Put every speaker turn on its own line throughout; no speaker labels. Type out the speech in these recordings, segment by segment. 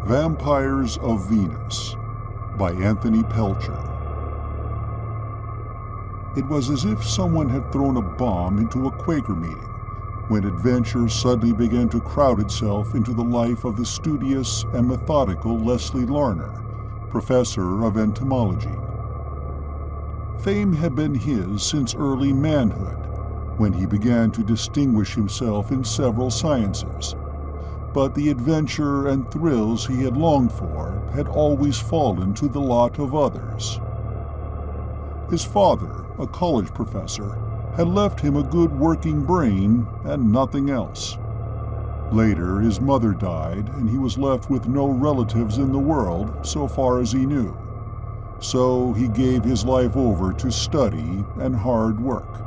Vampires of Venus by Anthony Pelcher. It was as if someone had thrown a bomb into a Quaker meeting when adventure suddenly began to crowd itself into the life of the studious and methodical Leslie Larner, professor of entomology. Fame had been his since early manhood, when he began to distinguish himself in several sciences. But the adventure and thrills he had longed for had always fallen to the lot of others. His father, a college professor, had left him a good working brain and nothing else. Later, his mother died, and he was left with no relatives in the world, so far as he knew. So he gave his life over to study and hard work.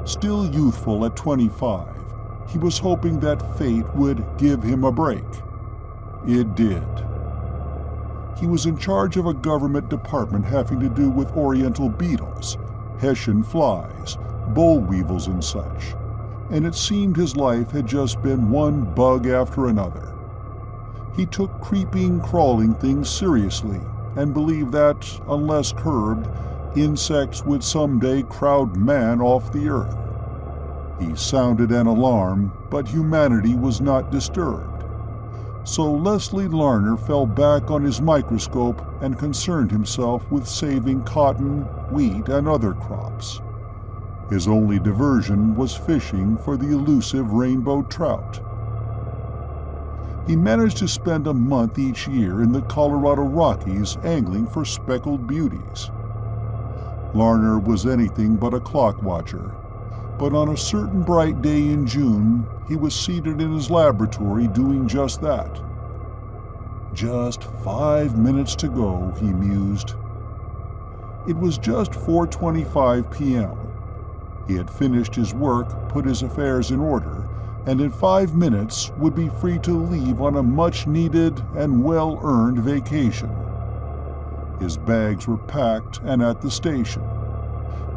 Still youthful at 25, he was hoping that fate would give him a break. It did. He was in charge of a government department having to do with oriental beetles, Hessian flies, boll weevils and such, and it seemed his life had just been one bug after another. He took creeping, crawling things seriously and believed that, unless curbed, insects would someday crowd man off the earth. He sounded an alarm, but humanity was not disturbed. So Leslie Larner fell back on his microscope and concerned himself with saving cotton, wheat, and other crops. His only diversion was fishing for the elusive rainbow trout. He managed to spend a month each year in the Colorado Rockies angling for speckled beauties. Larner was anything but a clock watcher, but on a certain bright day in June, he was seated in his laboratory doing just that. Just 5 minutes to go, he mused. It was just 4:25 p.m. He had finished his work, put his affairs in order, and in 5 minutes would be free to leave on a much-needed and well-earned vacation. His bags were packed and at the station.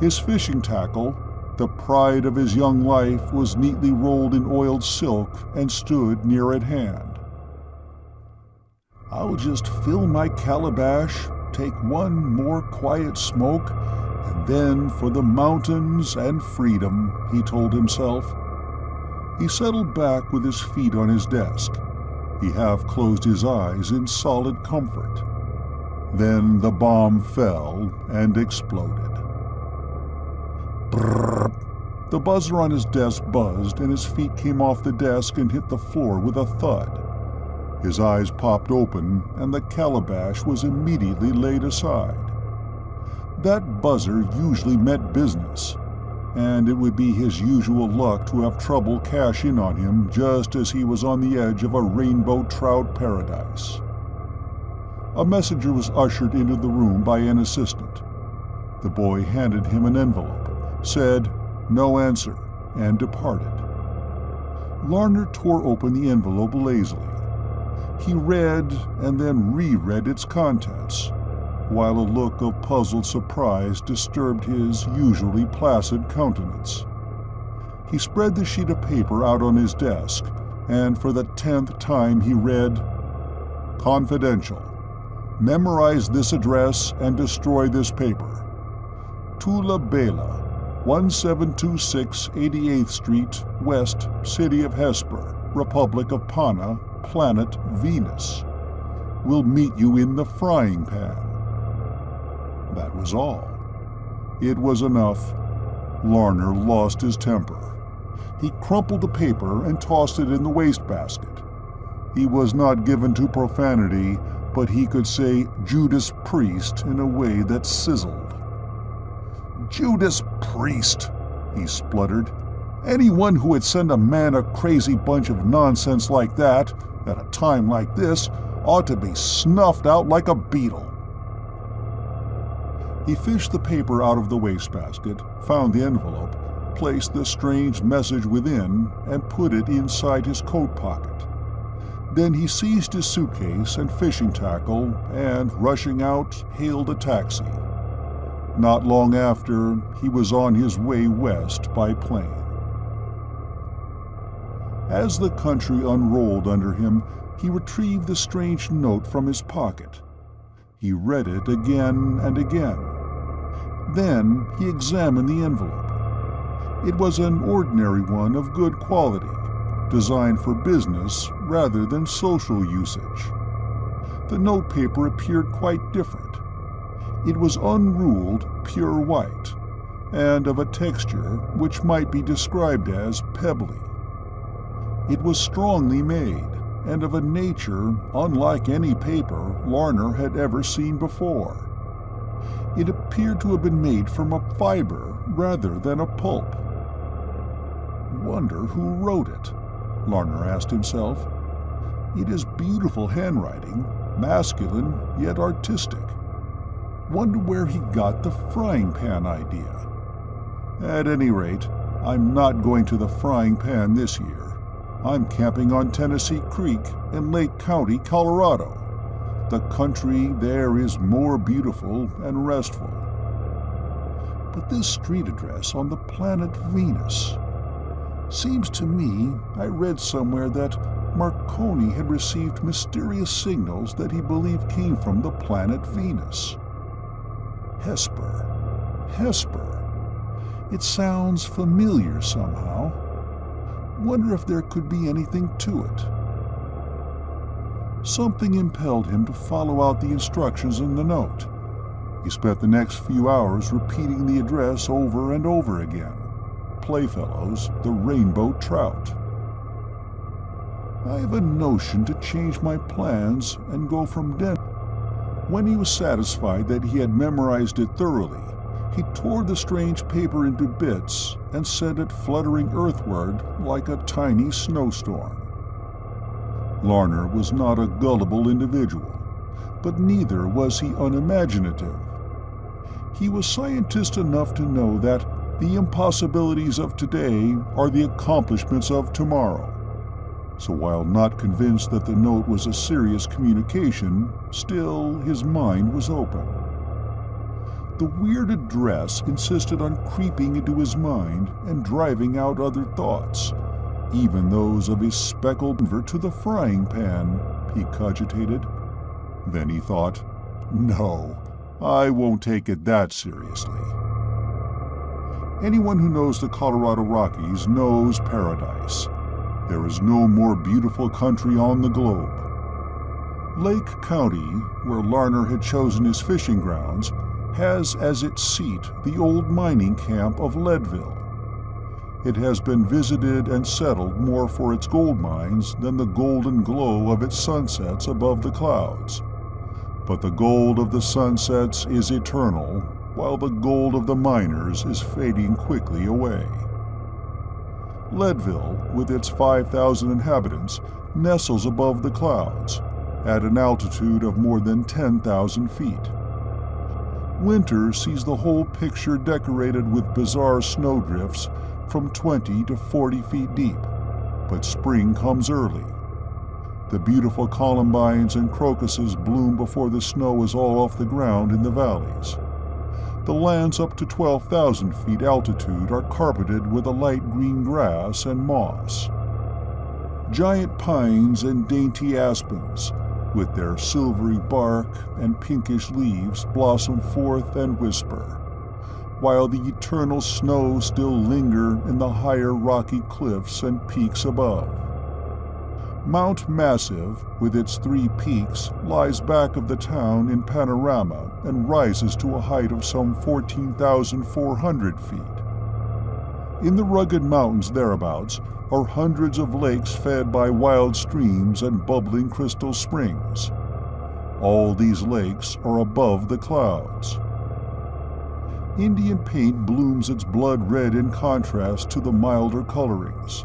His fishing tackle, the pride of his young life, was neatly rolled in oiled silk and stood near at hand. "I'll just fill my calabash, take one more quiet smoke, and then for the mountains and freedom," he told himself. He settled back with his feet on his desk. He half closed his eyes in solid comfort. Then the bomb fell and exploded. Brrr! The buzzer on his desk buzzed, and his feet came off the desk and hit the floor with a thud. His eyes popped open, and the calabash was immediately laid aside. That buzzer usually meant business, and it would be his usual luck to have trouble cash in on him just as he was on the edge of a rainbow trout paradise. A messenger was ushered into the room by an assistant. The boy handed him an envelope, said, "No answer," and departed. Larner tore open the envelope lazily. He read and then reread its contents, while a look of puzzled surprise disturbed his usually placid countenance. He spread the sheet of paper out on his desk, and for the 10th time he read, "Confidential. Memorize this address and destroy this paper. Tula Bela, 1726 88th Street, West, City of Hesper, Republic of Pana, Planet Venus. We'll meet you in the frying pan." That was all. It was enough. Larner lost his temper. He crumpled the paper and tossed it in the wastebasket. He was not given to profanity, but he could say Judas Priest in a way that sizzled. "Judas Priest," he spluttered. "Anyone who would send a man a crazy bunch of nonsense like that, at a time like this, ought to be snuffed out like a beetle." He fished the paper out of the wastebasket, found the envelope, placed the strange message within, and put it inside his coat pocket. Then he seized his suitcase and fishing tackle and, rushing out, hailed a taxi. Not long after, he was on his way west by plane. As the country unrolled under him, he retrieved the strange note from his pocket. He read it again and again. Then he examined the envelope. It was an ordinary one of good quality, designed for business rather than social usage. The notepaper appeared quite different. It was unruled, pure white, and of a texture which might be described as pebbly. It was strongly made, and of a nature unlike any paper Larner had ever seen before. It appeared to have been made from a fiber rather than a pulp. Wonder who wrote it, Larner asked himself. It is beautiful handwriting, masculine yet artistic. Wonder where he got the frying pan idea. At any rate, I'm not going to the frying pan this year. I'm camping on Tennessee Creek in Lake County, Colorado. The country there is more beautiful and restful. But this street address on the planet Venus. Seems to me I read somewhere that Marconi had received mysterious signals that he believed came from the planet Venus. Hesper. It sounds familiar somehow. Wonder if there could be anything to it. Something impelled him to follow out the instructions in the note. He spent the next few hours repeating the address over and over again. Playfellows, the Rainbow Trout. I have a notion to change my plans and go from Denver. When he was satisfied that he had memorized it thoroughly, he tore the strange paper into bits and sent it fluttering earthward like a tiny snowstorm. Larner was not a gullible individual, but neither was he unimaginative. He was scientist enough to know that the impossibilities of today are the accomplishments of tomorrow. So while not convinced that the note was a serious communication, still his mind was open. The weird address insisted on creeping into his mind and driving out other thoughts, even those of his speckled Denver to the frying pan, he cogitated. Then he thought, no, I won't take it that seriously. Anyone who knows the Colorado Rockies knows paradise. There is no more beautiful country on the globe. Lake County, where Larner had chosen his fishing grounds, has as its seat the old mining camp of Leadville. It has been visited and settled more for its gold mines than the golden glow of its sunsets above the clouds. But the gold of the sunsets is eternal, while the gold of the miners is fading quickly away. Leadville, with its 5,000 inhabitants, nestles above the clouds, at an altitude of more than 10,000 feet. Winter sees the whole picture decorated with bizarre snowdrifts from 20 to 40 feet deep, but spring comes early. The beautiful columbines and crocuses bloom before the snow is all off the ground in the valleys. The lands up to 12,000 feet altitude are carpeted with a light green grass and moss. Giant pines and dainty aspens, with their silvery bark and pinkish leaves, blossom forth and whisper, while the eternal snows still linger in the higher rocky cliffs and peaks above. Mount Massive, with its 3 peaks, lies back of the town in panorama and rises to a height of some 14,400 feet. In the rugged mountains thereabouts are hundreds of lakes fed by wild streams and bubbling crystal springs. All these lakes are above the clouds. Indian paint blooms its blood red in contrast to the milder colorings.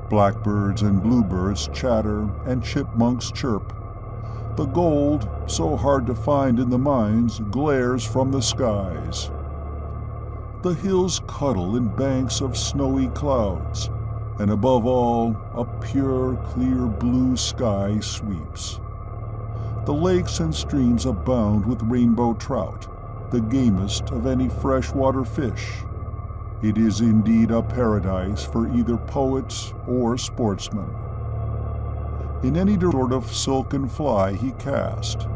Blackbirds and bluebirds chatter and chipmunks chirp. The gold, so hard to find in the mines, glares from the skies. The hills cuddle in banks of snowy clouds, and above all, a pure, clear blue sky sweeps. The lakes and streams abound with rainbow trout, the gamest of any freshwater fish. It is indeed a paradise for either poet or sportsman. In any sort of silken fly he cast.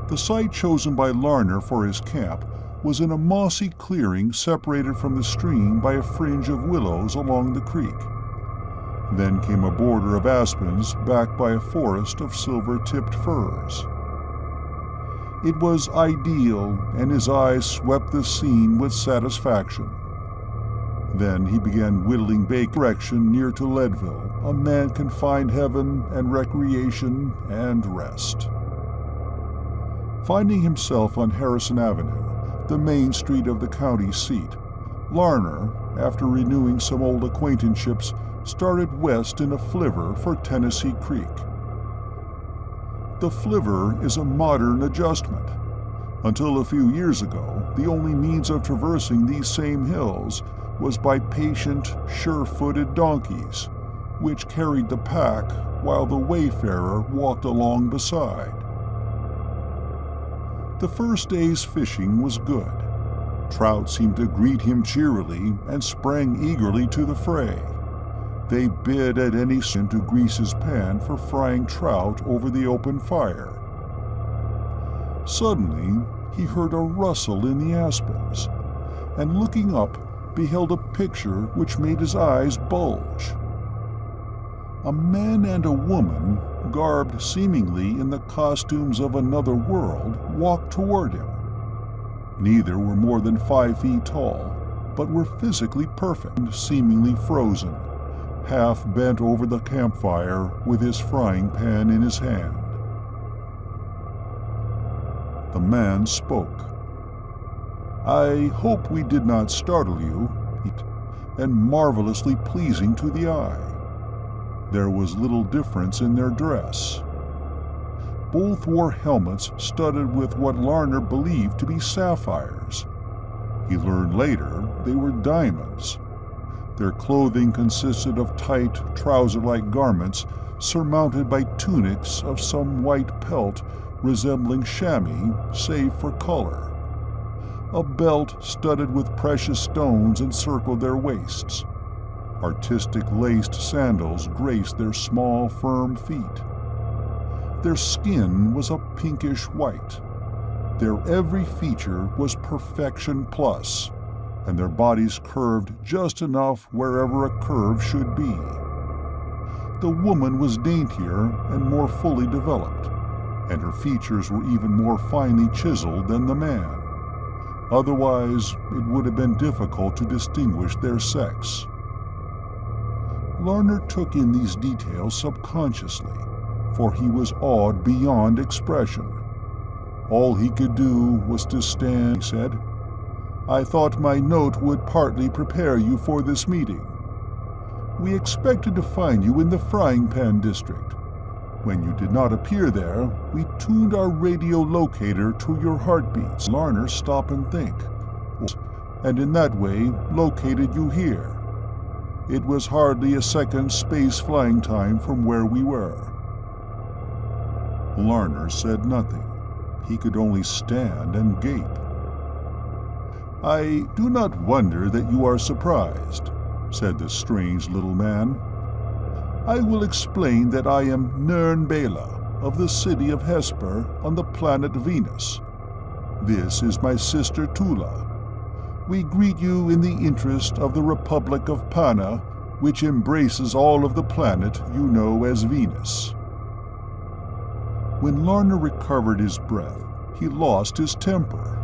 The site chosen by Larner for his camp was in a mossy clearing separated from the stream by a fringe of willows along the creek. Then came a border of aspens backed by a forest of silver-tipped firs. It was ideal, and his eyes swept the scene with satisfaction. Then he began whittling bacon direction near to Leadville. A man can find heaven and recreation and rest. Finding himself on Harrison Avenue, the main street of the county seat, Larner, after renewing some old acquaintanceships, started west in a flivver for Tennessee Creek. The flivver is a modern adjustment. Until a few years ago, the only means of traversing these same hills was by patient, sure-footed donkeys, which carried the pack while the wayfarer walked along beside. The first day's fishing was good. Trout seemed to greet him cheerily and sprang eagerly to the fray. They bid at any cent to grease his pan for frying trout over the open fire. Suddenly, he heard a rustle in the aspens, and looking up, beheld a picture which made his eyes bulge. A man and a woman, garbed seemingly in the costumes of another world, walked toward him. Neither were more than 5 feet tall, but were physically perfect, seemingly frozen, half bent over the campfire with his frying pan in his hand. The man spoke. "I hope we did not startle you," and marvelously pleasing to the eye. There was little difference in their dress. Both wore helmets studded with what Larner believed to be sapphires. He learned later they were diamonds. Their clothing consisted of tight, trouser-like garments surmounted by tunics of some white pelt resembling chamois, save for color. A belt studded with precious stones encircled their waists. Artistic laced sandals graced their small, firm feet. Their skin was a pinkish white. Their every feature was perfection plus, and their bodies curved just enough wherever a curve should be. The woman was daintier and more fully developed, and her features were even more finely chiseled than the man. Otherwise, it would have been difficult to distinguish their sex. Larner took in these details subconsciously, for he was awed beyond expression. All he could do was to stand, he said. "I thought my note would partly prepare you for this meeting. We expected to find you in the Frying Pan District. When you did not appear there, we tuned our radio locator to your heartbeats." Larner stopped and think, and in that way located you here. It was hardly a second's space flying time from where we were. Larner said nothing. He could only stand and gape. "I do not wonder that you are surprised," said the strange little man. "I will explain that I am Nern Bela, of the city of Hesper on the planet Venus. This is my sister Tula. We greet you in the interest of the Republic of Pana, which embraces all of the planet you know as Venus." When Larner recovered his breath, he lost his temper.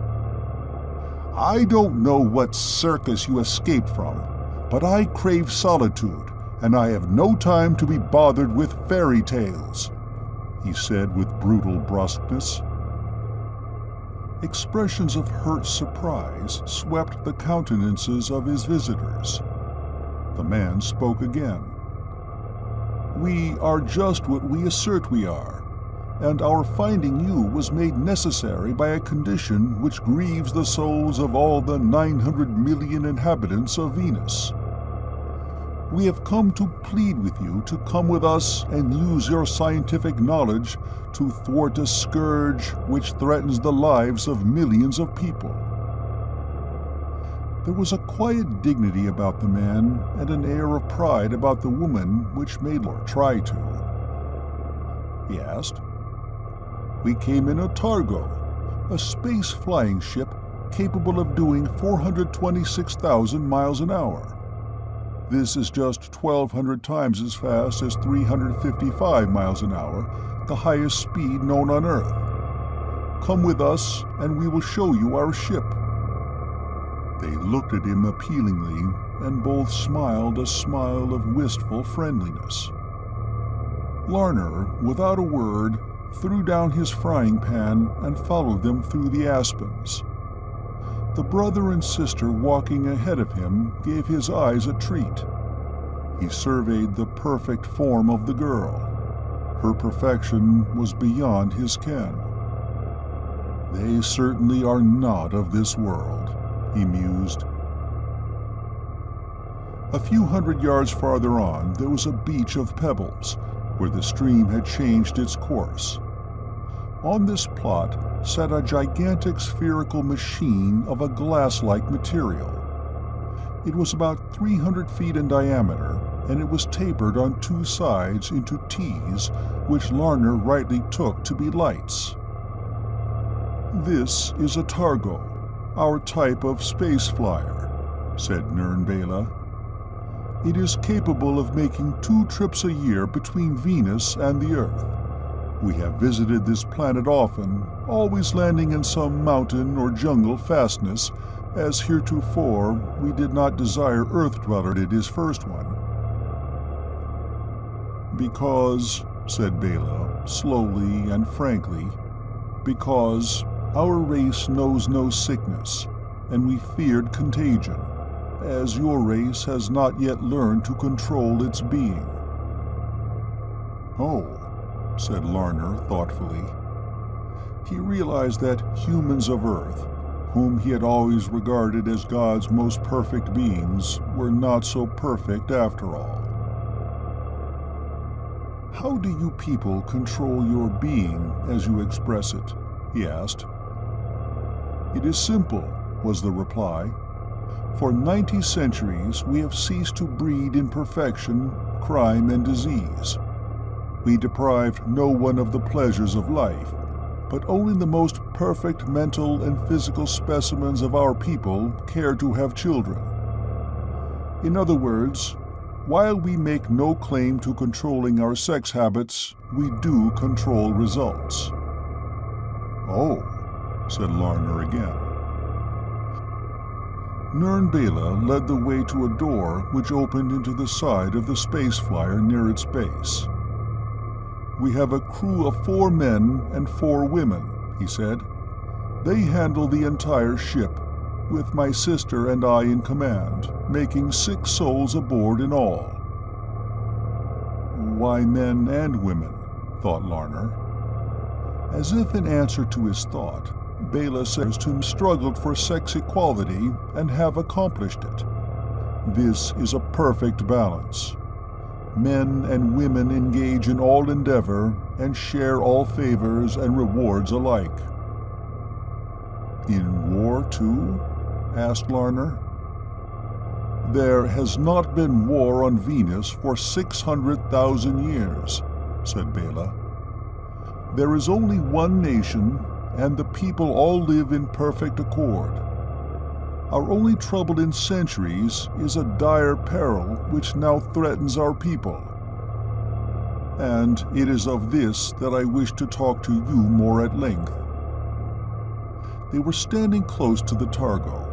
"I don't know what circus you escaped from, but I crave solitude, and I have no time to be bothered with fairy tales," he said with brutal brusqueness. Expressions of hurt surprise swept the countenances of his visitors. The man spoke again. "We are just what we assert we are, and our finding you was made necessary by a condition which grieves the souls of all the 900 million inhabitants of Venus. We have come to plead with you to come with us and use your scientific knowledge to thwart a scourge which threatens the lives of millions of people." There was a quiet dignity about the man and an air of pride about the woman which made Lord try to. He asked. We came in a Targo, a space flying ship capable of doing 426,000 miles an hour. This is just 1,200 times as fast as 355 miles an hour, the highest speed known on Earth. Come with us, and we will show you our ship. They looked at him appealingly, and both smiled a smile of wistful friendliness. Larner, without a word, threw down his frying pan and followed them through the aspens. The brother and sister walking ahead of him gave his eyes a treat. He surveyed the perfect form of the girl. Her perfection was beyond his ken. They certainly are not of this world, he mused. A few hundred yards farther on, there was a beach of pebbles, where the stream had changed its course. On this plot sat a gigantic spherical machine of a glass-like material. It was about 300 feet in diameter, and it was tapered on two sides into T's, which Larner rightly took to be lights. This is a Targo, our type of space flyer, said Nirnbela. It is capable of making 2 trips a year between Venus and the Earth. We have visited this planet often, always landing in some mountain or jungle fastness, as heretofore we did not desire Earth dweller did his first one. Because, said Bela, slowly and frankly, because our race knows no sickness, and we feared contagion, as your race has not yet learned to control its being. Oh, said Larner thoughtfully. He realized that humans of Earth, whom he had always regarded as God's most perfect beings, were not so perfect after all. How do you people control your being, as you express it? He asked. It is simple, was the reply. For 90 centuries we have ceased to breed in perfection, crime, and disease. We deprived no one of the pleasures of life, but only the most perfect mental and physical specimens of our people care to have children. In other words, while we make no claim to controlling our sex habits, we do control results. Oh, said Larner again. Nirnbela led the way to a door which opened into the side of the space flyer near its base. We have a crew of 4 men and 4 women, he said. They handle the entire ship, with my sister and I in command, making 6 souls aboard in all. Why men and women? Thought Larner. As if in answer to his thought, Bela says to him struggled for sex equality and have accomplished it. This is a perfect balance. Men and women engage in all endeavor and share all favors and rewards alike. In war, too? Asked Larner. There has not been war on Venus for 600,000 years, said Bela. There is only one nation, and the people all live in perfect accord. Our only trouble in centuries is a dire peril which now threatens our people. And it is of this that I wish to talk to you more at length. They were standing close to the Targo.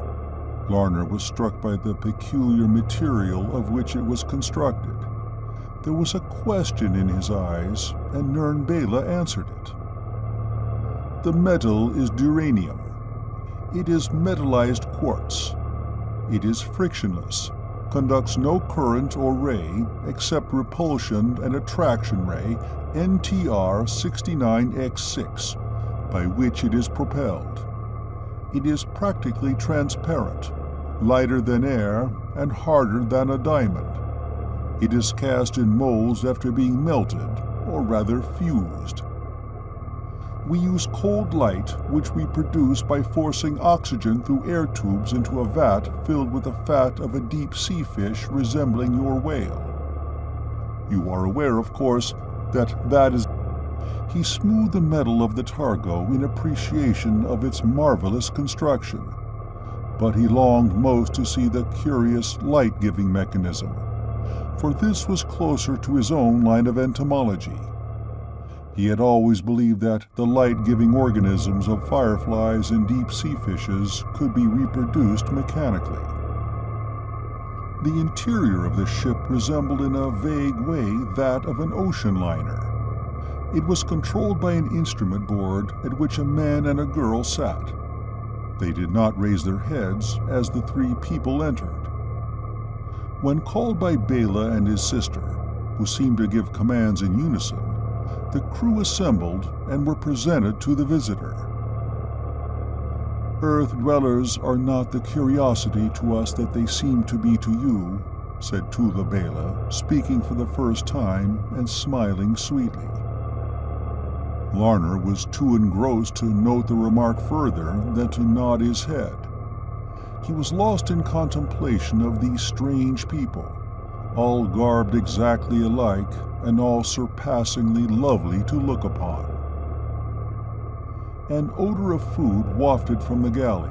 Larner was struck by the peculiar material of which it was constructed. There was a question in his eyes, and Nirnbela answered it. The metal is duranium. It is metallized quartz. It is frictionless, conducts no current or ray except repulsion and attraction ray NTR 69X6, by which it is propelled. It is practically transparent, lighter than air and harder than a diamond. It is cast in molds after being melted, or rather fused. We use cold light, which we produce by forcing oxygen through air tubes into a vat filled with the fat of a deep-sea fish resembling your whale. You are aware, of course, that is... He smoothed the metal of the targo in appreciation of its marvelous construction, but he longed most to see the curious light-giving mechanism, for this was closer to his own line of entomology. He had always believed that the light-giving organisms of fireflies and deep-sea fishes could be reproduced mechanically. The interior of the ship resembled in a vague way that of an ocean liner. It was controlled by an instrument board at which a man and a girl sat. They did not raise their heads as the three people entered. When called by Bela and his sister, who seemed to give commands in unison, the crew assembled and were presented to the visitor. "Earth dwellers are not the curiosity to us that they seem to be to you," said Tula Bela, speaking for the first time and smiling sweetly. Larner was too engrossed to note the remark further than to nod his head. He was lost in contemplation of these strange people, all garbed exactly alike and all surpassingly lovely to look upon. An odor of food wafted from the galley,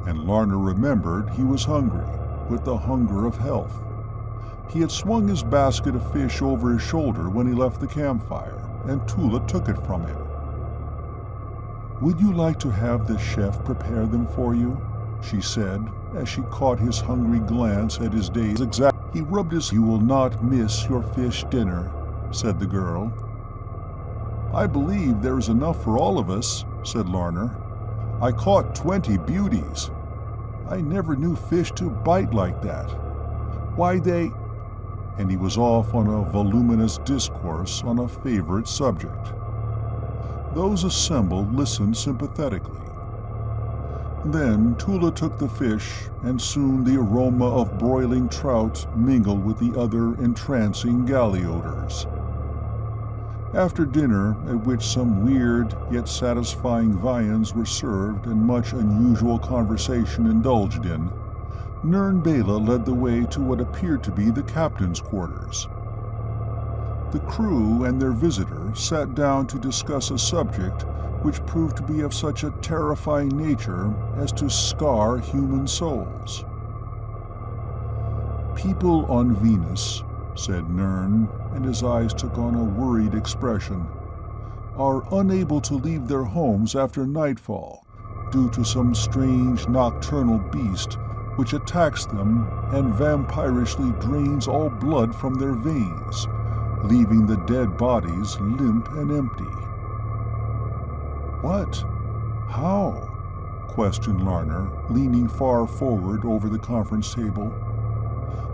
and Larner remembered he was hungry, with the hunger of health. He had swung his basket of fish over his shoulder when he left the campfire, and Tula took it from him. "Would you like to have the chef prepare them for you?" she said, as she caught his hungry glance at his day's exact. He rubbed his... "You will not miss your fish dinner," said the girl. "I believe there is enough for all of us," said Larner. "I caught 20 beauties. I never knew fish to bite like that. Why they..." And he was off on a voluminous discourse on a favorite subject. Those assembled listened sympathetically. Then Tula took the fish, and soon the aroma of broiling trout mingled with the other entrancing galley odors. After dinner, at which some weird yet satisfying viands were served and much unusual conversation indulged in, Nern Bela led the way to what appeared to be the captain's quarters. The crew and their visitor sat down to discuss a subject which proved to be of such a terrifying nature as to scar human souls. "People on Venus," said Nern, and his eyes took on a worried expression, "are unable to leave their homes after nightfall due to some strange nocturnal beast which attacks them and vampirishly drains all blood from their veins, leaving the dead bodies limp and empty." "What? How?" questioned Larner, leaning far forward over the conference table.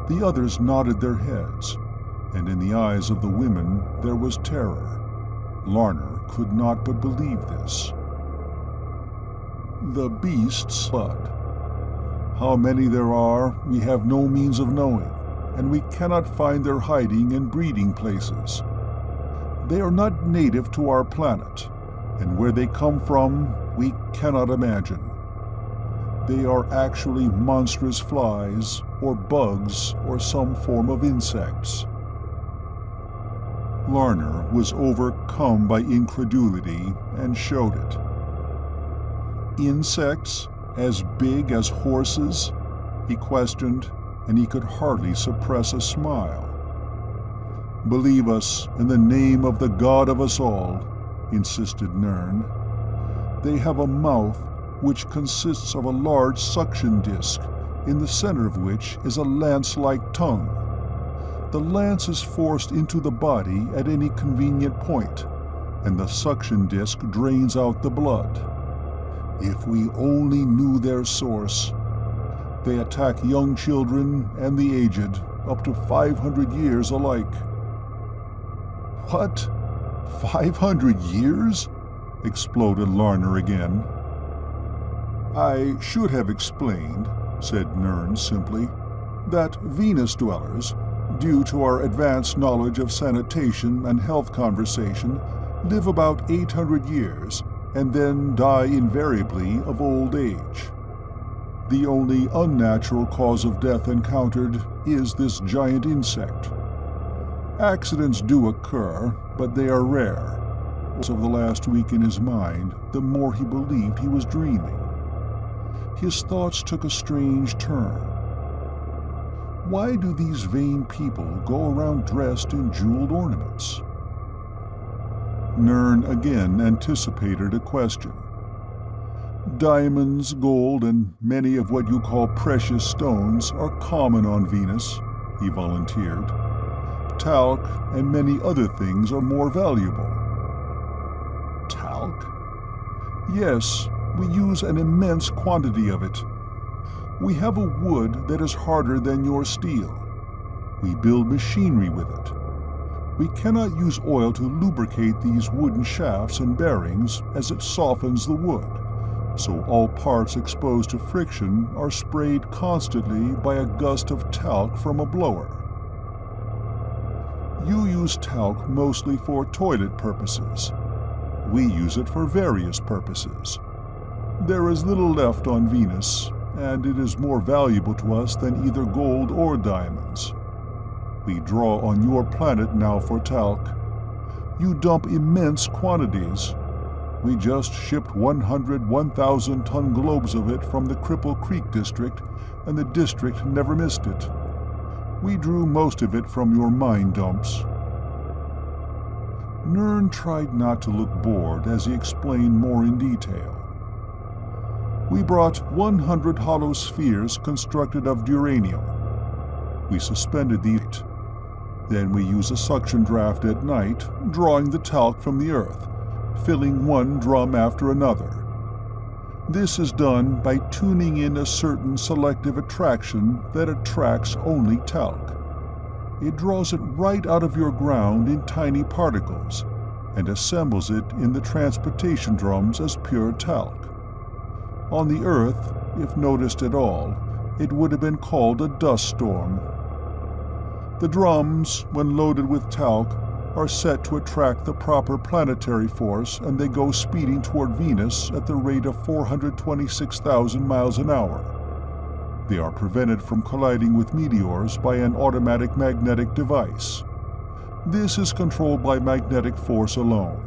The others nodded their heads, and in the eyes of the women there was terror. Larner could not but believe this. "The beast's blood. How many there are, we have no means of knowing, and we cannot find their hiding and breeding places. They are not native to our planet, and where they come from, we cannot imagine. They are actually monstrous flies, or bugs, or some form of insects." Larner was overcome by incredulity and showed it. "Insects as big as horses?" he questioned, and he could hardly suppress a smile. "Believe us, in the name of the God of us all," insisted Nern. "They have a mouth which consists of a large suction disc, in the center of which is a lance-like tongue. The lance is forced into the body at any convenient point, and the suction disc drains out the blood. If we only knew their source. They attack young children and the aged, up to 500 years alike." "What? 500 years?" exploded Larner again. "I should have explained," said Nern simply, "that Venus dwellers, due to our advanced knowledge of sanitation and health conversation, live about 800 years, and then die invariably of old age. The only unnatural cause of death encountered is this giant insect. Accidents do occur, but they are rare. Of the last week in his mind, the more he believed he was dreaming. His thoughts took a strange turn. Why do these vain people go around dressed in jeweled ornaments? Nern again anticipated a question. Diamonds, gold, and many of what you call precious stones are common on Venus, he volunteered. Talc and many other things are more valuable. Talc? Yes, we use an immense quantity of it. We have a wood that is harder than your steel. We build machinery with it. We cannot use oil to lubricate these wooden shafts and bearings as it softens the wood, so all parts exposed to friction are sprayed constantly by a gust of talc from a blower. You use talc mostly for toilet purposes. We use it for various purposes. There is little left on Venus, and it is more valuable to us than either gold or diamonds. We draw on your planet now for talc. You dump immense quantities. We just shipped 1,000-ton globes of it from the Cripple Creek district, and the district never missed it. We drew most of it from your mine dumps. Nern tried not to look bored as he explained more in detail. We brought 100 hollow spheres constructed of duranium. We suspended these. Then we use a suction draft at night, drawing the talc from the earth, filling one drum after another. This is done by tuning in a certain selective attraction that attracts only talc. It draws it right out of your ground in tiny particles and assembles it in the transportation drums as pure talc. On the Earth, if noticed at all, it would have been called a dust storm. The drums, when loaded with talc, are set to attract the proper planetary force, and they go speeding toward Venus at the rate of 426,000 miles an hour. They are prevented from colliding with meteors by an automatic magnetic device. This is controlled by magnetic force alone,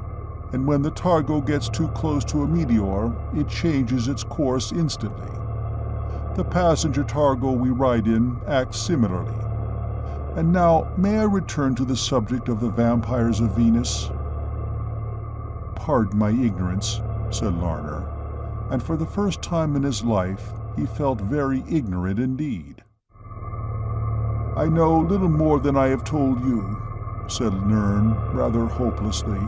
and when the targo gets too close to a meteor, it changes its course instantly. The passenger targo we ride in acts similarly. And now, may I return to the subject of the vampires of Venus? Pardon my ignorance, said Larner, and for the first time in his life he felt very ignorant indeed. I know little more than I have told you, said Nern, rather hopelessly.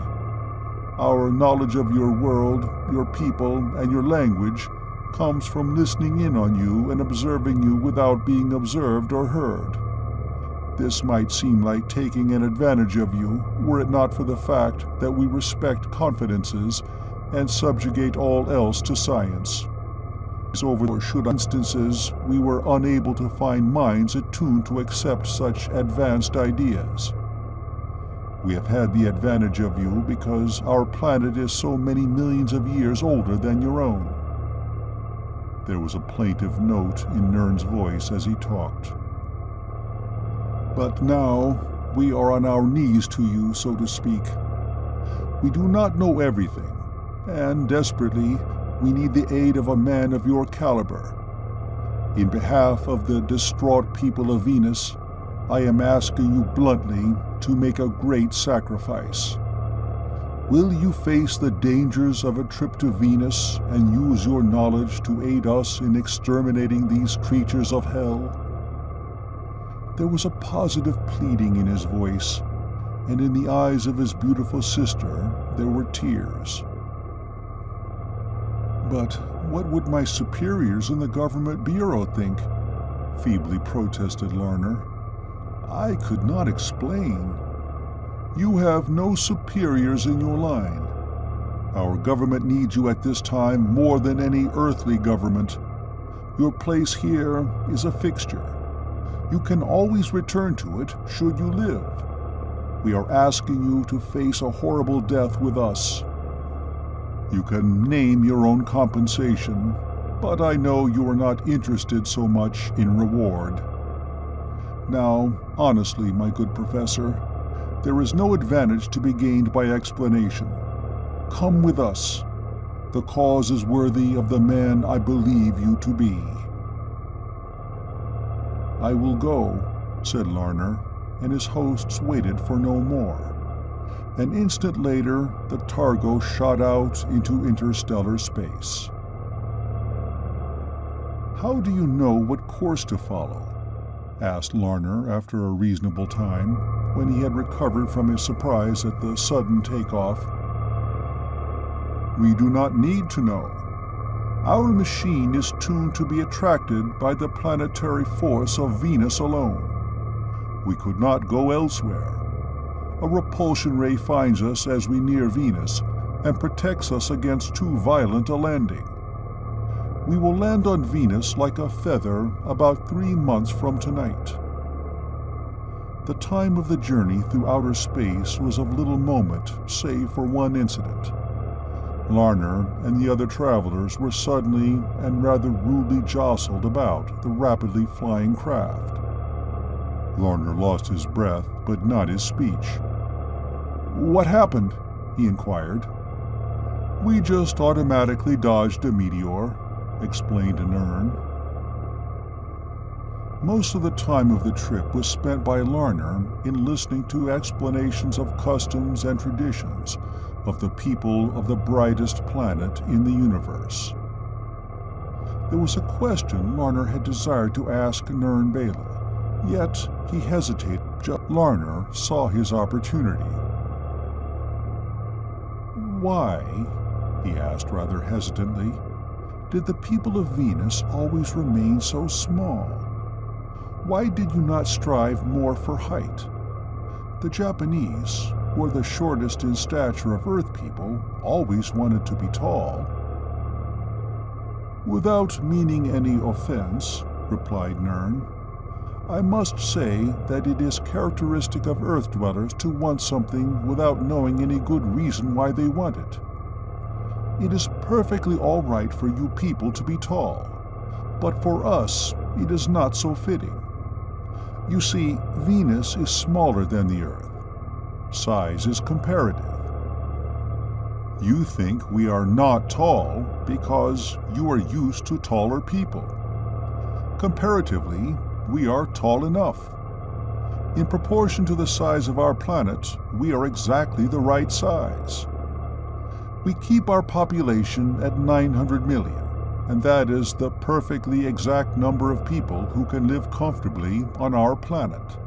Our knowledge of your world, your people, and your language comes from listening in on you and observing you without being observed or heard. This might seem like taking an advantage of you, were it not for the fact that we respect confidences and subjugate all else to science. Over should instances we were unable to find minds attuned to accept such advanced ideas. We have had the advantage of you because our planet is so many millions of years older than your own. There was a plaintive note in Nern's voice as he talked. But now we are on our knees to you, so to speak. We do not know everything, and desperately we need the aid of a man of your caliber. In behalf of the distraught people of Venus, I am asking you bluntly to make a great sacrifice. Will you face the dangers of a trip to Venus and use your knowledge to aid us in exterminating these creatures of hell? There was a positive pleading in his voice, and in the eyes of his beautiful sister there were tears. But what would my superiors in the government bureau think? Feebly protested Larner. I could not explain. You have no superiors in your line. Our government needs you at this time more than any earthly government. Your place here is a fixture. You can always return to it should you live. We are asking you to face a horrible death with us. You can name your own compensation, but I know you are not interested so much in reward. Now, honestly, my good professor, there is no advantage to be gained by explanation. Come with us. The cause is worthy of the man I believe you to be." "I will go," said Larner, and his hosts waited for no more. An instant later, the Targo shot out into interstellar space. "How do you know what course to follow?" asked Larner after a reasonable time, when he had recovered from his surprise at the sudden takeoff. "We do not need to know. Our machine is tuned to be attracted by the planetary force of Venus alone. We could not go elsewhere. A repulsion ray finds us as we near Venus and protects us against too violent a landing. We will land on Venus like a feather about 3 months from tonight." The time of the journey through outer space was of little moment, save for one incident. Larner and the other travelers were suddenly and rather rudely jostled about the rapidly flying craft. Larner lost his breath, but not his speech. "What happened?" he inquired. "We just automatically dodged a meteor," explained Nern. Most of the time of the trip was spent by Larner in listening to explanations of customs and traditions of the people of the brightest planet in the universe. There was a question Larner had desired to ask Nern Bela, yet he hesitated. Larner saw his opportunity. "Why," he asked rather hesitantly, "did the people of Venus always remain so small? Why did you not strive more for height? The Japanese, who are the shortest in stature of Earth people, always wanted to be tall." "Without meaning any offense," replied Nern, "I must say that it is characteristic of Earth dwellers to want something without knowing any good reason why they want it. It is perfectly all right for you people to be tall, but for us it is not so fitting. You see, Venus is smaller than the Earth. Size is comparative. You think we are not tall because you are used to taller people. Comparatively, we are tall enough. In proportion to the size of our planet, we are exactly the right size. We keep our population at 900 million, and that is the perfectly exact number of people who can live comfortably on our planet."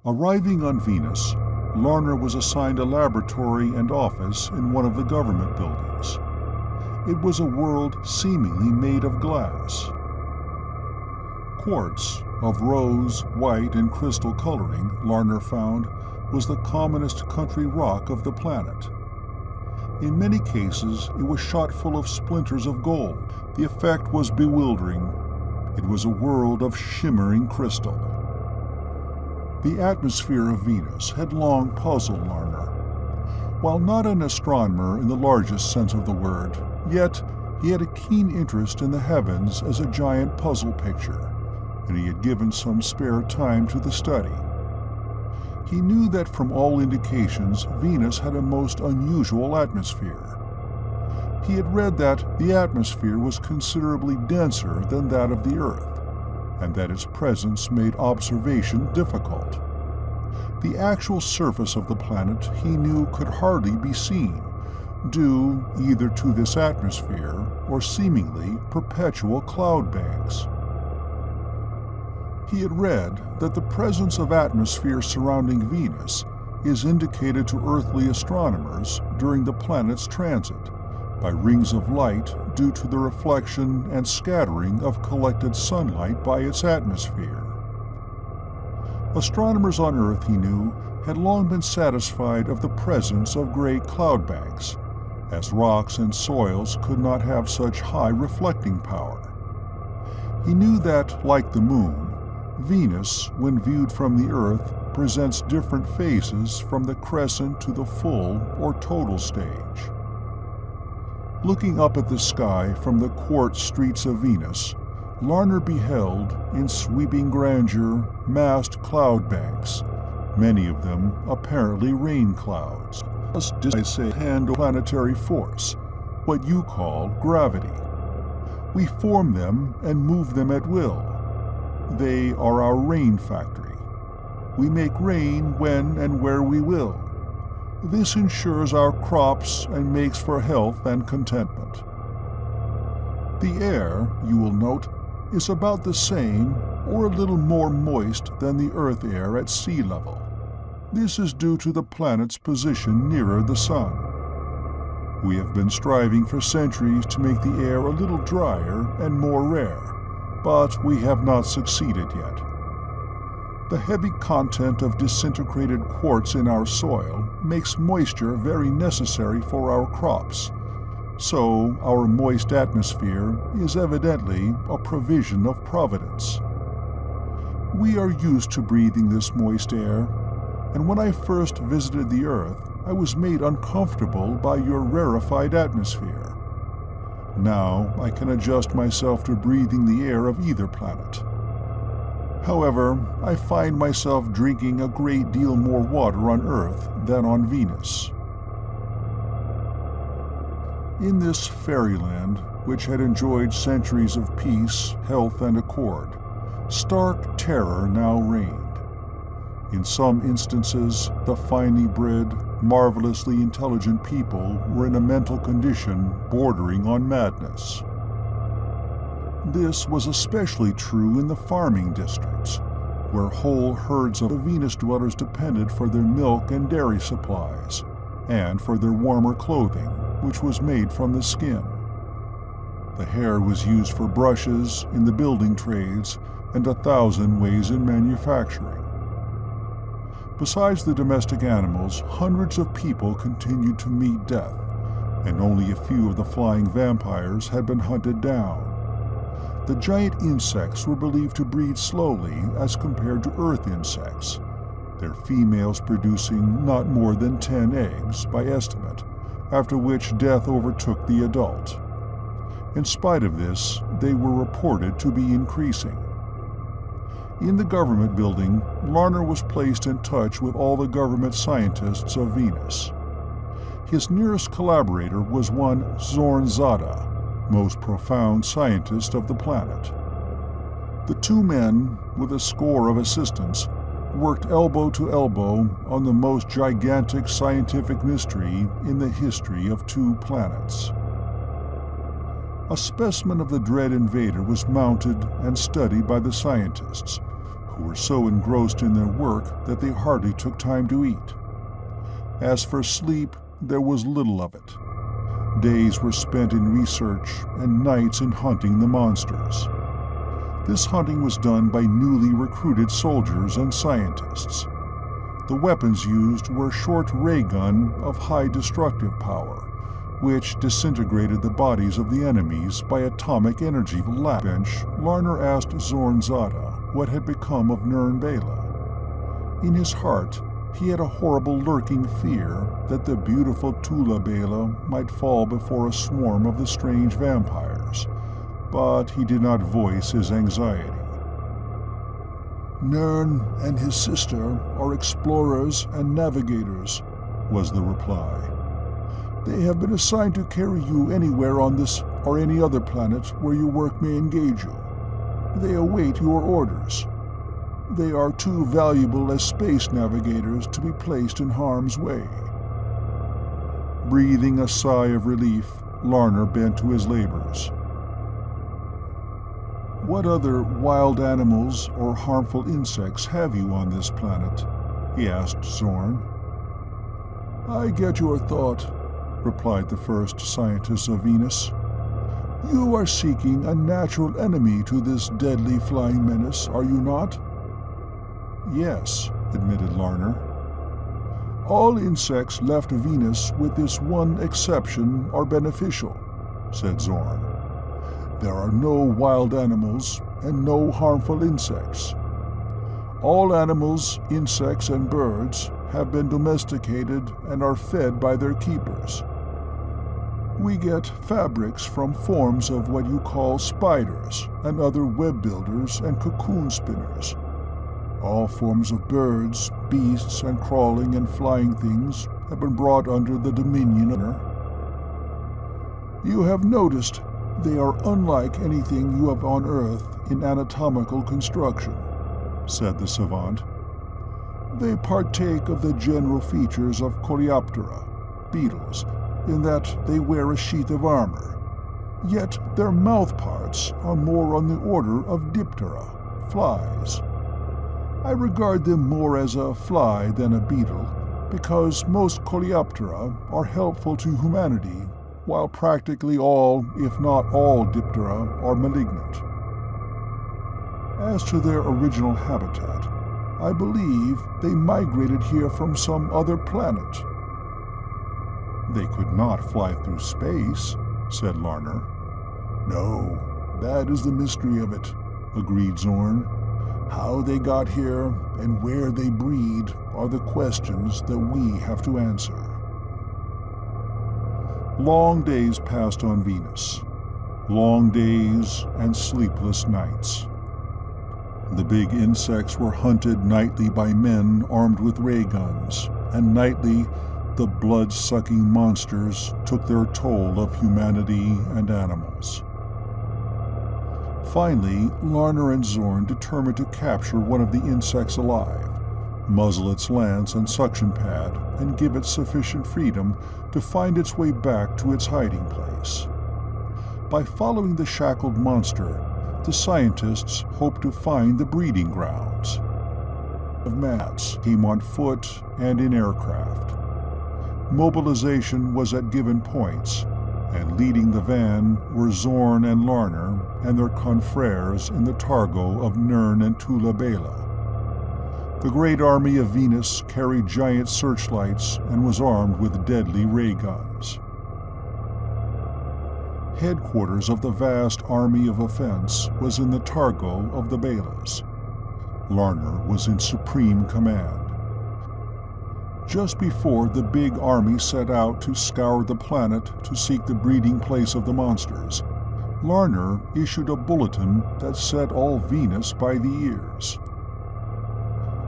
Arriving on Venus, Larner was assigned a laboratory and office in one of the government buildings. It was a world seemingly made of glass. Quartz, of rose, white, and crystal coloring, Larner found, was the commonest country rock of the planet. In many cases, it was shot full of splinters of gold. The effect was bewildering. It was a world of shimmering crystal. The atmosphere of Venus had long puzzled Larner. While not an astronomer in the largest sense of the word, yet he had a keen interest in the heavens as a giant puzzle picture, and he had given some spare time to the study. He knew that from all indications Venus had a most unusual atmosphere. He had read that the atmosphere was considerably denser than that of the Earth, and that its presence made observation difficult. The actual surface of the planet he knew could hardly be seen, due either to this atmosphere or seemingly perpetual cloud banks. He had read that the presence of atmosphere surrounding Venus is indicated to earthly astronomers during the planet's transit by rings of light due to the reflection and scattering of collected sunlight by its atmosphere. Astronomers on Earth, he knew, had long been satisfied of the presence of gray cloud banks, as rocks and soils could not have such high reflecting power. He knew that, like the Moon, Venus, when viewed from the Earth, presents different phases from the crescent to the full or total stage. Looking up at the sky from the quartz streets of Venus, Larner beheld, in sweeping grandeur, massed cloud banks, many of them apparently rain clouds. I say handle planetary force, what you call gravity. We form them and move them at will. They are our rain factory. We make rain when and where we will. This ensures our crops and makes for health and contentment. The air, you will note, is about the same or a little more moist than the Earth air at sea level. This is due to the planet's position nearer the sun. We have been striving for centuries to make the air a little drier and more rare, but we have not succeeded yet. The heavy content of disintegrated quartz in our soil makes moisture very necessary for our crops, so our moist atmosphere is evidently a provision of Providence. We are used to breathing this moist air, and when I first visited the Earth, I was made uncomfortable by your rarefied atmosphere. Now I can adjust myself to breathing the air of either planet. However, I find myself drinking a great deal more water on Earth than on Venus. In this fairyland, which had enjoyed centuries of peace, health, and accord, stark terror now reigned. In some instances, the finely bred, marvelously intelligent people were in a mental condition bordering on madness. This was especially true in the farming districts, where whole herds of Venus dwellers depended for their milk and dairy supplies, and for their warmer clothing, which was made from the skin. The hair was used for brushes, in the building trades, and 1,000 ways in manufacturing. Besides the domestic animals, hundreds of people continued to meet death, and only a few of the flying vampires had been hunted down. The giant insects were believed to breed slowly as compared to Earth insects, their females producing not more than 10 eggs, by estimate, after which death overtook the adult. In spite of this, they were reported to be increasing. In the government building, Larner was placed in touch with all the government scientists of Venus. His nearest collaborator was one Zorn Zada, most profound scientist of the planet. The two men, with a score of assistants, worked elbow to elbow on the most gigantic scientific mystery in the history of two planets. A specimen of the dread invader was mounted and studied by the scientists, who were so engrossed in their work that they hardly took time to eat. As for sleep, there was little of it. Days were spent in research and nights in hunting the monsters. This hunting was done by newly recruited soldiers and scientists. The weapons used were a short ray gun of high destructive power, which disintegrated the bodies of the enemies by atomic energy. Bench, Larner asked Zorn Zada what had become of Nern Bela. In his heart, he had a horrible lurking fear that the beautiful Tula Bela might fall before a swarm of the strange vampires, but he did not voice his anxiety. Nern and his sister are explorers and navigators, was the reply. They have been assigned to carry you anywhere on this or any other planet where your work may engage you. They await your orders. They are too valuable as space navigators to be placed in harm's way. Breathing a sigh of relief, Larner bent to his labors. What other wild animals or harmful insects have you on this planet? He asked Zorn. I get your thought, replied the first scientist of Venus. You are seeking a natural enemy to this deadly flying menace, are you not? Yes, admitted Larner. All insects left Venus with this one exception are beneficial, said Zorn. There are no wild animals and no harmful insects. All animals, insects, and birds have been domesticated and are fed by their keepers. We get fabrics from forms of what you call spiders and other web builders and cocoon spinners. All forms of birds, beasts, and crawling and flying things have been brought under the dominion of. You have noticed they are unlike anything you have on Earth in anatomical construction, said the savant. They partake of the general features of Coleoptera, beetles, in that they wear a sheath of armor. Yet their mouth parts are more on the order of Diptera, flies. I regard them more as a fly than a beetle, because most Coleoptera are helpful to humanity, while practically all, if not all, Diptera are malignant. As to their original habitat, I believe they migrated here from some other planet. They could not fly through space, said Larner. No, that is the mystery of it, agreed Zorn. How they got here and where they breed are the questions that we have to answer. Long days passed on Venus. Long days and sleepless nights. The big insects were hunted nightly by men armed with ray guns, and nightly the blood-sucking monsters took their toll of humanity and animals. Finally, Larner and Zorn determined to capture one of the insects alive, muzzle its lance and suction pad, and give it sufficient freedom to find its way back to its hiding place. By following the shackled monster, the scientists hoped to find the breeding grounds. Of mats came on foot and in aircraft. Mobilization was at given points, and leading the van were Zorn and Larner and their confreres in the targo of Nern and Tula Bela. The great army of Venus carried giant searchlights and was armed with deadly ray guns. Headquarters of the vast army of offense was in the targo of the Belas. Larner was in supreme command. Just before the big army set out to scour the planet to seek the breeding place of the monsters, Larner issued a bulletin that set all Venus by the ears.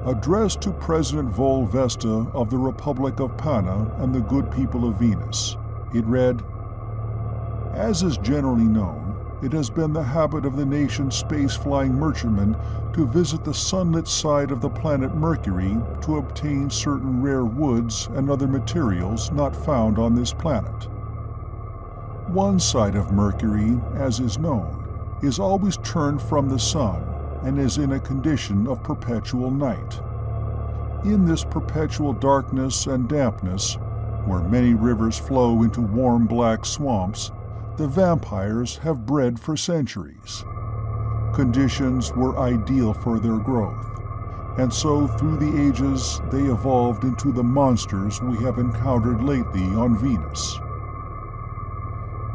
Addressed to President Vol Vesta of the Republic of Pana and the good people of Venus, it read, "As is generally known, it has been the habit of the nation's space-flying merchantmen to visit the sunlit side of the planet Mercury to obtain certain rare woods and other materials not found on this planet. One side of Mercury, as is known, is always turned from the sun and is in a condition of perpetual night. In this perpetual darkness and dampness, where many rivers flow into warm black swamps, the vampires have bred for centuries. Conditions were ideal for their growth, and so through the ages they evolved into the monsters we have encountered lately on Venus.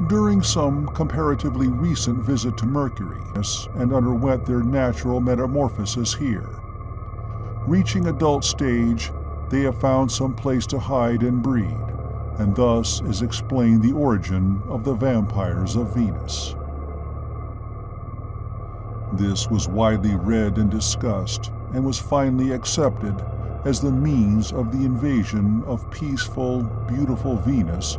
During some comparatively recent visit to Mercury, and underwent their natural metamorphosis here. Reaching adult stage, they have found some place to hide and breed, and thus is explained the origin of the vampires of Venus." This was widely read and discussed, and was finally accepted as the means of the invasion of peaceful, beautiful Venus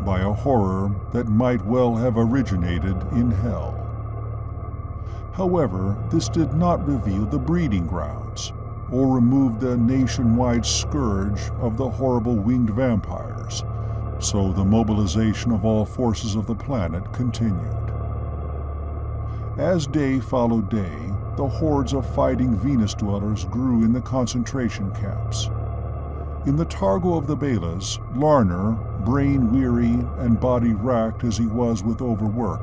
by a horror that might well have originated in hell. However, this did not reveal the breeding grounds, or remove the nationwide scourge of the horrible winged vampires, so the mobilization of all forces of the planet continued. As day followed day, the hordes of fighting Venus dwellers grew in the concentration camps. In the targo of the Belas, Larner, brain-weary and body-racked as he was with overwork,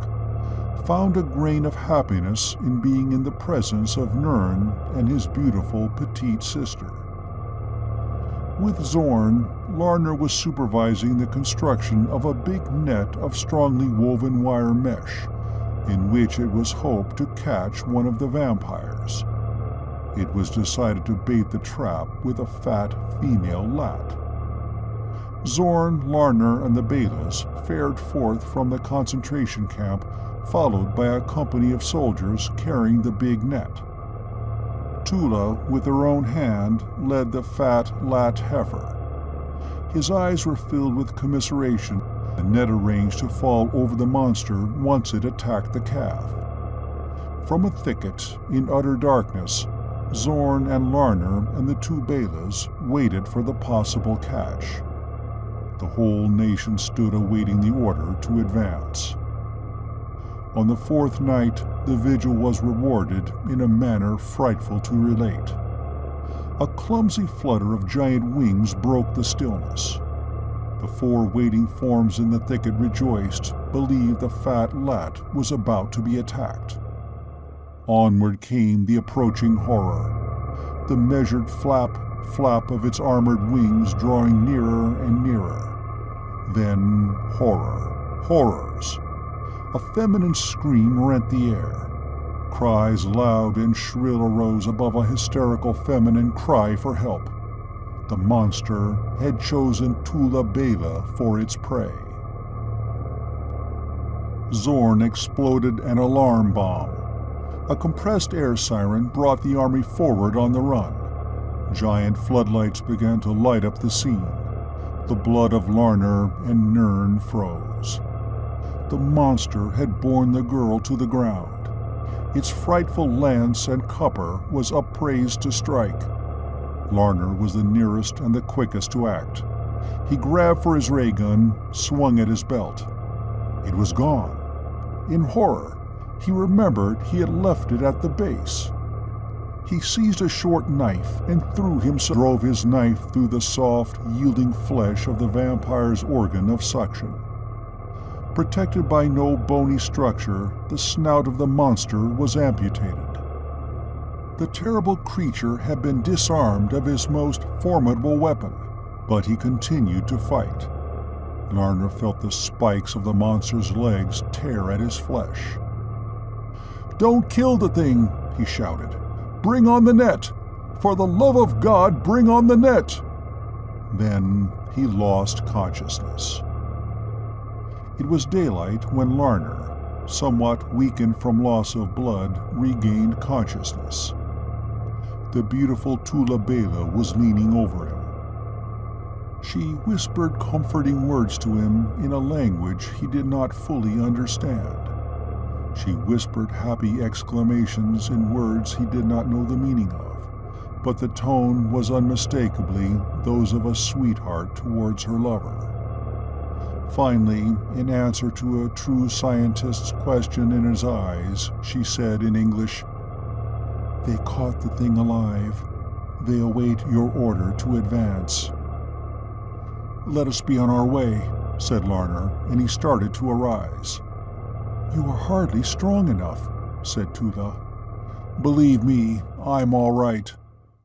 found a grain of happiness in being in the presence of Nern and his beautiful petite sister. With Zorn, Larner was supervising the construction of a big net of strongly woven wire mesh, in which it was hoped to catch one of the vampires. It was decided to bait the trap with a fat female lat. Zorn, Larner, and the Belas fared forth from the concentration camp, followed by a company of soldiers carrying the big net. Tula, with her own hand, led the fat lat heifer. His eyes were filled with commiseration. The net arranged to fall over the monster once it attacked the calf. From a thicket, in utter darkness, Zorn and Larner and the two Belas waited for the possible catch. The whole nation stood awaiting the order to advance. On the fourth night, the vigil was rewarded in a manner frightful to relate. A clumsy flutter of giant wings broke the stillness. The four waiting forms in the thicket rejoiced, believed the fat lat was about to be attacked. Onward came the approaching horror, the measured flap of its armored wings drawing nearer and nearer. Then horrors. A feminine scream rent the air. Cries loud and shrill arose above a hysterical feminine cry for help. The monster had chosen Tula Bela for its prey. Zorn exploded an alarm bomb. A compressed air siren brought the army forward on the run. Giant floodlights began to light up the scene. The blood of Larner and Nern froze. The monster had borne the girl to the ground. Its frightful lance and copper was upraised to strike. Larner was the nearest and the quickest to act. He grabbed for his ray gun, swung at his belt. It was gone. In horror, he remembered he had left it at the base. He seized a short knife and drove his knife through the soft, yielding flesh of the vampire's organ of suction. Protected by no bony structure, the snout of the monster was amputated. The terrible creature had been disarmed of his most formidable weapon, but he continued to fight. Larner felt the spikes of the monster's legs tear at his flesh. "Don't kill the thing," he shouted. "Bring on the net! For the love of God, bring on the net!" Then he lost consciousness. It was daylight when Larner, somewhat weakened from loss of blood, regained consciousness. The beautiful Tula Bela was leaning over him. She whispered comforting words to him in a language he did not fully understand. She whispered happy exclamations in words he did not know the meaning of, but the tone was unmistakably those of a sweetheart towards her lover. Finally, in answer to a true scientist's question in his eyes, she said in English, "They caught the thing alive. They await your order to advance." "Let us be on our way," said Larner, and he started to arise. "You are hardly strong enough," said Tula. "Believe me, I'm all right,"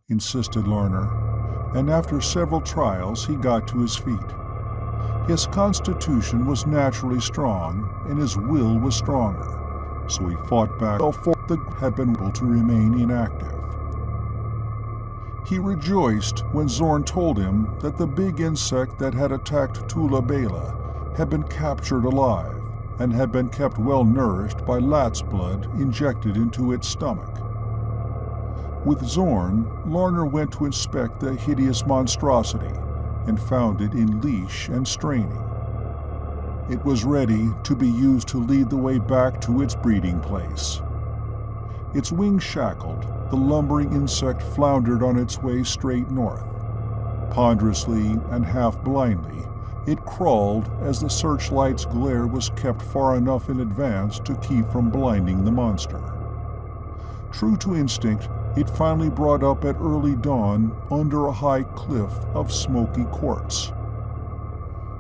insisted Larner, and after several trials he got to his feet. His constitution was naturally strong, and his will was stronger, so he fought back before the had been able to remain inactive. He rejoiced when Zorn told him that the big insect that had attacked Tula Bela had been captured alive and had been kept well nourished by Lat's blood injected into its stomach. With Zorn, Larner went to inspect the hideous monstrosity and found it in leash and straining. It was ready to be used to lead the way back to its breeding place. Its wings shackled, the lumbering insect floundered on its way straight north. Ponderously and half-blindly, it crawled as the searchlight's glare was kept far enough in advance to keep from blinding the monster. True to instinct, it finally brought up at early dawn under a high cliff of smoky quartz.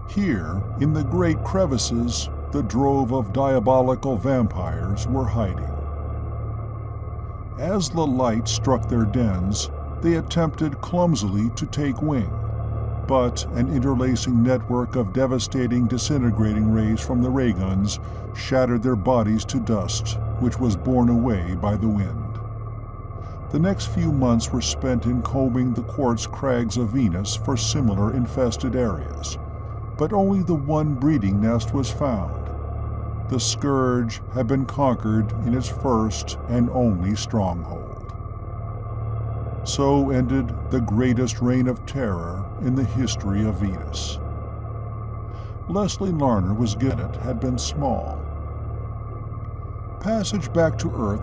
Here, in the great crevices, the drove of diabolical vampires were hiding. As the light struck their dens, they attempted clumsily to take wing, but an interlacing network of devastating disintegrating rays from the ray guns shattered their bodies to dust, which was borne away by the wind. The next few months were spent in combing the quartz crags of Venus for similar infested areas, but only the one breeding nest was found. The scourge had been conquered in its first and only stronghold. So ended the greatest reign of terror in the history of Venus. Leslie Larner was given it had been small. Passage back to Earth